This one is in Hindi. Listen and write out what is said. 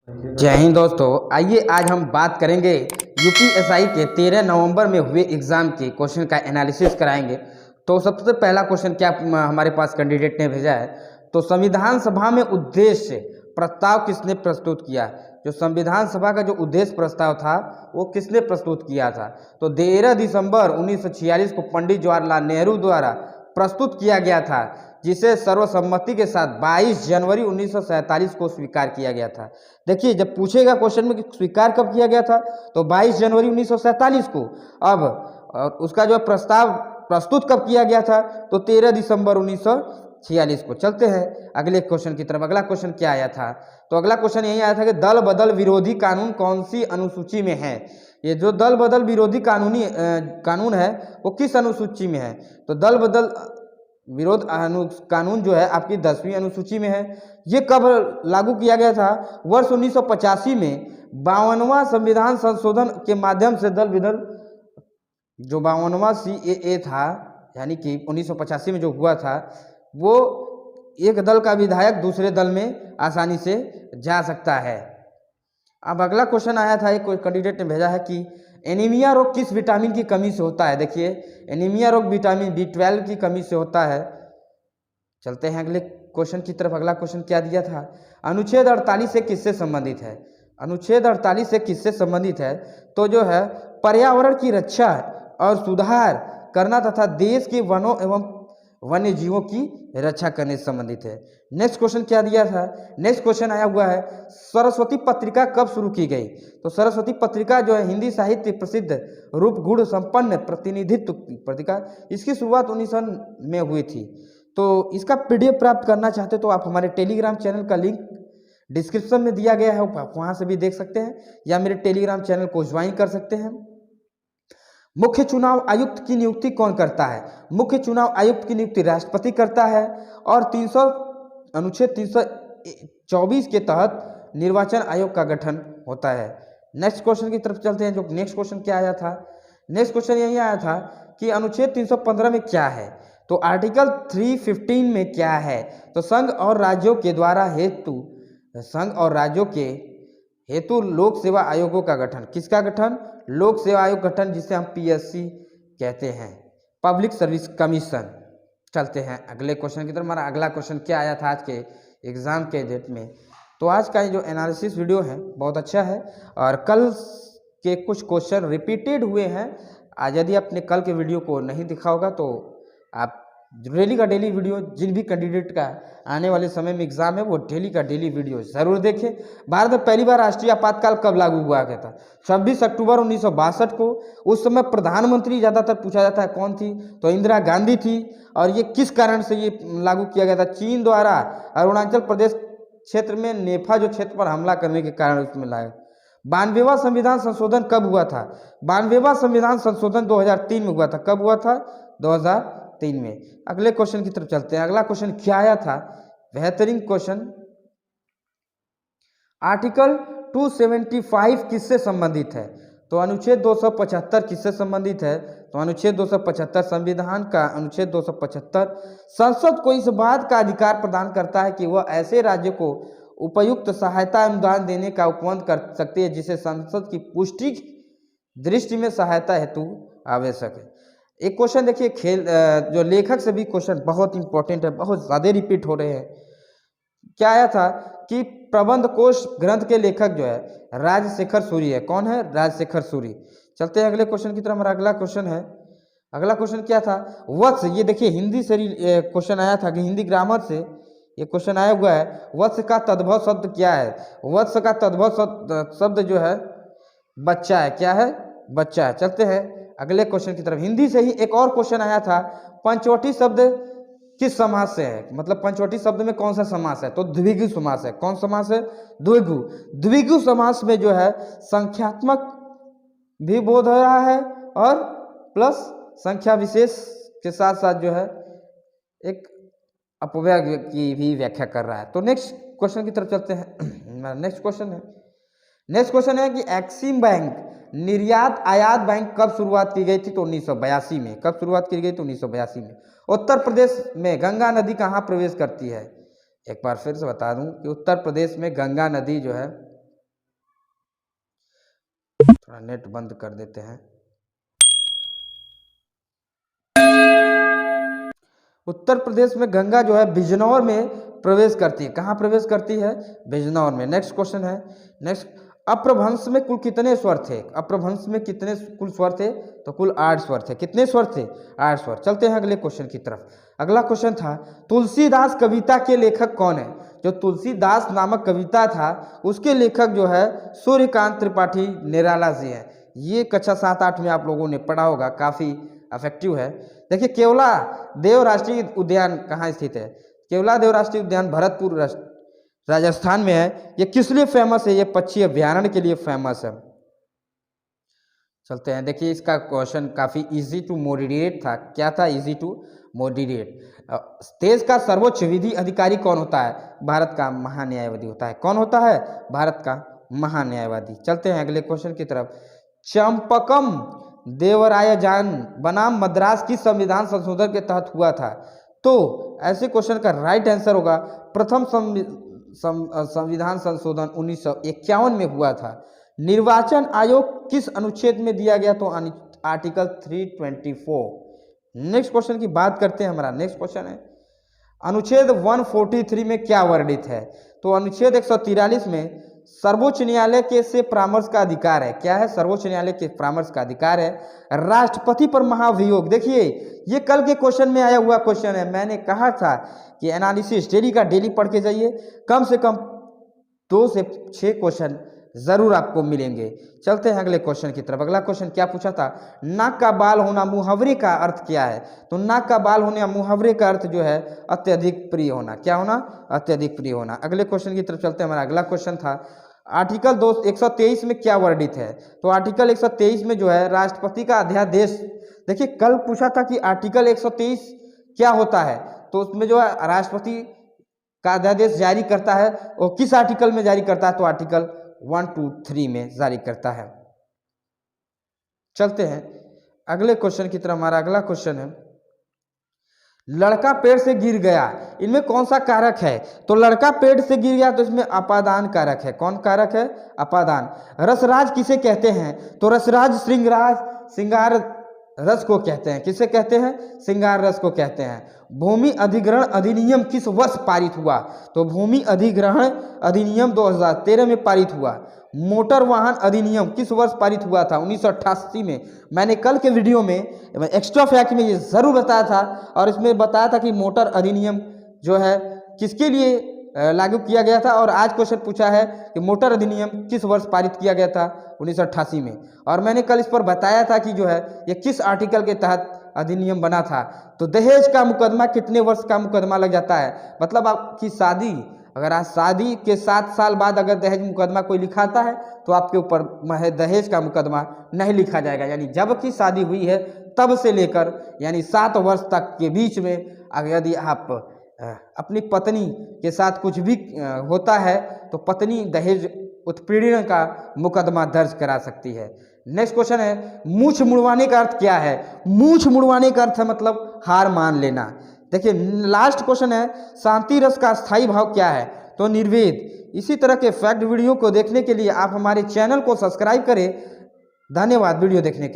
जय हिंद दोस्तों। आइए आज हम बात करेंगे यूपीएसआई के 13 नवंबर में हुए एग्ज़ाम के क्वेश्चन का एनालिसिस कराएंगे। तो सबसे पहला क्वेश्चन क्या हमारे पास कैंडिडेट ने भेजा है, तो संविधान सभा में उद्देश्य प्रस्ताव किसने प्रस्तुत किया। जो संविधान सभा का जो उद्देश्य प्रस्ताव था वो किसने प्रस्तुत किया था, तो 13 दिसंबर 1946 को पंडित जवाहरलाल नेहरू द्वारा प्रस्तुत किया गया था, जिसे सर्वसम्मति के साथ 22 जनवरी 1947 को स्वीकार किया गया था। देखिए, जब पूछेगा क्वेश्चन में कि स्वीकार कब किया गया था, तो 22 जनवरी 1947 को। अब उसका जो प्रस्ताव प्रस्तुत कब किया गया था, तो 13 दिसंबर 1946 को। चलते हैं अगले क्वेश्चन की तरफ। अगला क्वेश्चन क्या आया था, तो अगला क्वेश्चन यही आया था कि दल बदल विरोधी कानून कौन सी अनुसूची में है। ये जो दल बदल विरोधी कानून है वो किस अनुसूची में है, तो दल बदल विरोध कानून जो है आपकी 10वीं अनुसूची में है। ये कब लागू किया गया था, वर्ष 1985 में 52वां संविधान संशोधन के माध्यम से दल बदल जो 52वां CAA था, यानी कि 1985 में जो हुआ था, वो एक दल का विधायक दूसरे दल में आसानी से जा सकता है। अब अगला क्वेश्चन आया था, एक कैंडिडेट ने भेजा है कि एनीमिया रोग किस विटामिन की कमी से होता है। देखिए, एनीमिया रोग विटामिन B12 की कमी से होता है। चलते हैं अगले क्वेश्चन की तरफ। अगला क्वेश्चन क्या दिया था, अनुच्छेद 48 से किससे संबंधित है। अनुच्छेद 48 से किससे संबंधित है, तो जो है पर्यावरण की रक्षा और सुधार करना तथा देश के वनों एवं वन्य जीवों की रक्षा करने से संबंधित है। नेक्स्ट क्वेश्चन क्या दिया था, नेक्स्ट क्वेश्चन आया हुआ है सरस्वती पत्रिका कब शुरू की गई। तो सरस्वती पत्रिका जो है हिंदी साहित्य प्रसिद्ध रूप गुण संपन्न प्रतिनिधित्व पत्रिका, इसकी शुरुआत 1900 में हुई थी। तो इसका PDF प्राप्त करना चाहते तो आप हमारे टेलीग्राम चैनल का लिंक डिस्क्रिप्शन में दिया गया है, आप वहाँ से भी देख सकते हैं, या मेरे टेलीग्राम चैनल को ज्वाइन कर सकते हैं। मुख्य चुनाव आयुक्त की नियुक्ति कौन करता है। मुख्य चुनाव आयुक्त की नियुक्ति राष्ट्रपति करता है, और अनुच्छेद 324 के तहत निर्वाचन आयोग का गठन होता है। नेक्स्ट क्वेश्चन की तरफ चलते हैं। जो नेक्स्ट क्वेश्चन क्या आया था, नेक्स्ट क्वेश्चन यही आया था कि अनुच्छेद 315 में क्या है, तो आर्टिकल 315 में क्या है, तो संघ और राज्यों के हेतु लोक सेवा आयोगों का गठन। किसका गठन, लोक सेवा आयोग गठन, जिसे हम PSC कहते हैं, पब्लिक सर्विस कमीशन। चलते हैं अगले क्वेश्चन की तरफ। हमारा अगला क्वेश्चन क्या आया था आज के एग्ज़ाम के डेट में, तो आज का ये जो एनालिसिस वीडियो है बहुत अच्छा है, और कल के कुछ क्वेश्चन रिपीटेड हुए हैं। आज यदि आपने कल के वीडियो को नहीं देखा होगा तो आप डेली का डेली वीडियो, जिन भी कैंडिडेट का आने वाले समय में एग्जाम है वो डेली का डेली वीडियो ज़रूर देखें। भारत में पहली बार राष्ट्रीय आपातकाल कब लागू हुआ गया था, 26 अक्टूबर 1962 को। उस समय प्रधानमंत्री ज़्यादातर पूछा जाता है कौन थी, तो इंदिरा गांधी थी। और ये किस कारण से ये लागू किया गया था, चीन द्वारा अरुणाचल प्रदेश क्षेत्र में नेफा जो क्षेत्र पर हमला करने के कारण उसमें लाया। 92वां संविधान संशोधन कब हुआ था, 92वां संविधान संशोधन 2003 में हुआ था। कब हुआ था, 2003 में। अगले क्वेश्चन की तरफ चलते हैं। अगला क्वेश्चन क्या आया था, बेहतरीन क्वेश्चन, आर्टिकल 275 किससे संबंधित है, तो अनुच्छेद 275 किससे संबंधित है, तो अनुच्छेद 275 संविधान का अनुच्छेद 275 संसद को इस बात का अधिकार प्रदान करता है कि वह ऐसे राज्य को उपयुक्त सहायता अनुदान देने का उपबंध कर सकती है जिसे संसद की पुष्टि दृष्टि में सहायता हेतु आवश्यक है। एक क्वेश्चन देखिए, जो लेखक से भी क्वेश्चन बहुत इंपॉर्टेंट है, बहुत ज़्यादा रिपीट हो रहे हैं। क्या आया था कि प्रबंध कोश ग्रंथ के लेखक जो है राजशेखर सूरी है। कौन है, राजशेखर सूरी। चलते हैं अगले क्वेश्चन की तरफ। हमारा अगला क्वेश्चन है, अगला क्वेश्चन क्या था, वत्स। ये देखिए हिंदी से क्वेश्चन आया था कि हिंदी ग्रामर से ये क्वेश्चन आया हुआ है, वत्स का तद्भव शब्द क्या है। वत्स का तद्भव शब्द जो है बच्चा है। क्या है, बच्चा है। चलते हैं अगले क्वेश्चन की तरफ। हिंदी से ही एक और क्वेश्चन आया था, पंचवटी शब्द किस समास से है, मतलब पंचवटी शब्द में कौन सा समास है, तो द्विगु समास है। कौन समास है, द्विगु। द्विगु समास में जो है संख्यात्मक भी बोध हो रहा है और प्लस संख्या विशेष के साथ साथ जो है एक अपव्यय की भी व्याख्या कर रहा है। तो नेक्स्ट क्वेश्चन की तरफ चलते हैं। नेक्स्ट क्वेश्चन है कि एक्सिम बैंक निर्यात आयात बैंक कब शुरुआत की गई थी, तो 1982 में। कब शुरुआत की गई, तो 1982 में। उत्तर प्रदेश में गंगा नदी कहाँ प्रवेश करती है, एक बार फिर से बता दूं कि उत्तर प्रदेश में गंगा नदी जो है थोड़ा नेट बंद कर देते हैं। उत्तर प्रदेश में गंगा जो है बिजनौर में प्रवेश करती है। कहाँ प्रवेश करती है? बिजनौर में। नेक्स्ट क्वेश्चन है, नेक्स्ट, अप्रभंश में कुल कितने स्वर थे? अप्रभंश में कितने कुल स्वर थे? तो कुल 8 स्वर थे। कितने स्वर थे? 8 स्वर। चलते हैं अगले क्वेश्चन की तरफ। अगला क्वेश्चन था, तुलसीदास कविता के लेखक कौन है? जो तुलसीदास नामक कविता था उसके लेखक जो है सूर्यकांत त्रिपाठी निराला जी हैं। ये कक्षा 7-8 में आप लोगों ने पढ़ा होगा, काफ़ी अफेक्टिव है। देखिए, केवला देव राष्ट्रीय उद्यान कहाँ स्थित है? केवला देव राष्ट्रीय उद्यान भरतपुर राजस्थान में है। ये किस लिए फेमस है? ये पक्षी अभ्यारण्य के लिए फेमस है। चलते हैं, देखिए इसका क्वेश्चन काफ़ी इजी टू मॉडरेट था। क्या था? Easy to moderate. देश का सर्वोच्च विधि अधिकारी कौन होता है? भारत का महान्यायवादी होता है। कौन होता है? भारत का महान्यायवादी। चलते हैं अगले क्वेश्चन की तरफ। चंपकम देवरायजान बनाम मद्रास की संविधान संशोधन के तहत हुआ था? तो ऐसे क्वेश्चन का राइट आंसर होगा प्रथम संविधान संशोधन 1951 में हुआ था। निर्वाचन आयोग किस अनुच्छेद में दिया गया? तो आर्टिकल 324। नेक्स्ट क्वेश्चन की बात करते हैं। हमारा नेक्स्ट क्वेश्चन है, अनुच्छेद 143 में क्या वर्णित है? तो अनुच्छेद 143 में सर्वोच्च न्यायालय के से परामर्श का अधिकार है। क्या है? सर्वोच्च न्यायालय के परामर्श का अधिकार है। राष्ट्रपति पर महाभियोग, देखिए ये कल के क्वेश्चन में आया हुआ क्वेश्चन है। मैंने कहा था कि एनालिसिस डेली का डेली पढ़ के जाइए, कम से कम 2 से 6 क्वेश्चन जरूर आपको मिलेंगे। चलते हैं अगले क्वेश्चन की तरफ। अगला क्वेश्चन क्या पूछा था? नाक का बाल होना मुहावरे का अर्थ क्या है? तो नाक का बाल होने या मुहावरे का अर्थ जो है अत्यधिक प्रिय होना। क्या होना? अत्यधिक प्रिय होना। अगले क्वेश्चन की तरफ चलते हैं। हमारा अगला क्वेश्चन था, आर्टिकल 123 में क्या वर्णित है? तो आर्टिकल 123 में जो है राष्ट्रपति का अध्यादेश। देखिए कल पूछा था कि आर्टिकल 123 क्या होता है, तो उसमें जो है राष्ट्रपति का अध्यादेश जारी करता है, और किस आर्टिकल में जारी करता है? तो आर्टिकल 123 में जारी करता है। चलते हैं अगले क्वेश्चन की तरफ। हमारा अगला क्वेश्चन है, लड़का पेड़ से गिर गया, इनमें कौन सा कारक है? तो लड़का पेड़ से गिर गया तो इसमें अपादान कारक है। कौन कारक है? अपादान। रसराज किसे कहते हैं? तो रसराज श्रृंगार रस को कहते हैं। किसे कहते हैं? श्रृंगार रस को कहते हैं। भूमि अधिग्रहण अधिनियम किस वर्ष पारित हुआ? तो भूमि अधिग्रहण अधिनियम 2013 में पारित हुआ। मोटर वाहन अधिनियम किस वर्ष पारित हुआ था? 1988 में। मैंने कल के वीडियो में एक्स्ट्रा फैक्ट में ये जरूर बताया था, और इसमें बताया था कि मोटर अधिनियम जो है किसके लिए लागू किया गया था। और आज क्वेश्चन पूछा है कि मोटर अधिनियम किस वर्ष पारित किया गया था? 1988 में। और मैंने कल इस पर बताया था कि जो है ये किस आर्टिकल के तहत अधिनियम बना था। तो दहेज का मुकदमा कितने वर्ष का मुकदमा लग जाता है? मतलब आपकी शादी, अगर आज शादी के 7 साल बाद अगर दहेज मुकदमा कोई लिखाता है तो आपके ऊपर दहेज का मुकदमा नहीं लिखा जाएगा। यानी जब की शादी हुई है तब से लेकर यानी 7 वर्ष तक के बीच में अगर यदि आप अपनी पत्नी के साथ कुछ भी होता है तो पत्नी दहेज उत्पीड़न का मुकदमा दर्ज करा सकती है। नेक्स्ट क्वेश्चन है, मूछ मुड़वाने का अर्थ क्या है? मूछ मुड़वाने का अर्थ है मतलब हार मान लेना। देखिए लास्ट क्वेश्चन है, शांति रस का स्थायी भाव क्या है? तो निर्वेद। इसी तरह के फैक्ट वीडियो को देखने के लिए आप हमारे चैनल को सब्सक्राइब करें। धन्यवाद वीडियो देखने के लिए।